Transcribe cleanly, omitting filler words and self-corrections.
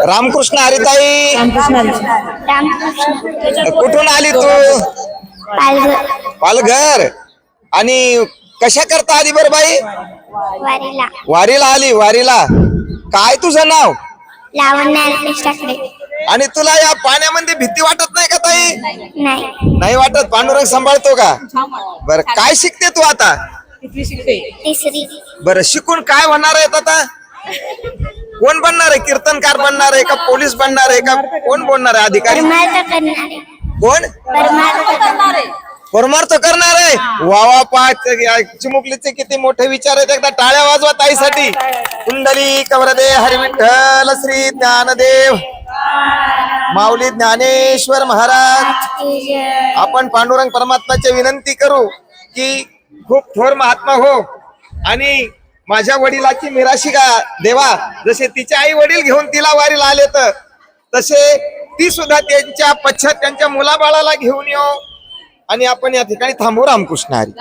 रामकृष्ण हरिताई, कुठून आली तू? पालघर. आणि कशा करता आली बरं बाई? वारीला आली. वारीला काय तुझं नाव? आणि तुला या पाण्यामध्ये भीती वाटत नाही का ताई? नाही वाटत. पांडुरंग सांभाळतो का? बर, काय शिकते तू आता? बर, शिकून काय होणार आहे आता? कोण बनणार आहे? कीर्तनकार बनणार आहे का? पोलीस बनणार आहे का? कोण बनणार आहे? अधिकारी कोण? परमार्थ करणार आहे. वा पाच चिमुकलीचे किती मोठे विचार आहेत. एकदा टाळ्या वाजवा ताईसाठी. कुंडली कवरदे हरी विठ्ठल श्री ज्ञानदेव माऊली ज्ञानेश्वर महाराज. आपण पांडुरंग परमात्माची विनंती करू की खूप थोर महात्मा हो आणि माझ्या वडिलाची मिराशी का देवा. जसे तिचे आई वडील घेऊन तिला वारीला आले तर तसे ती सुद्धा त्यांच्या पश्चात त्यांच्या मुलाबाळाला घेऊन येऊ आणि आपण या ठिकाणी थांबू. रामकृष्ण हरी.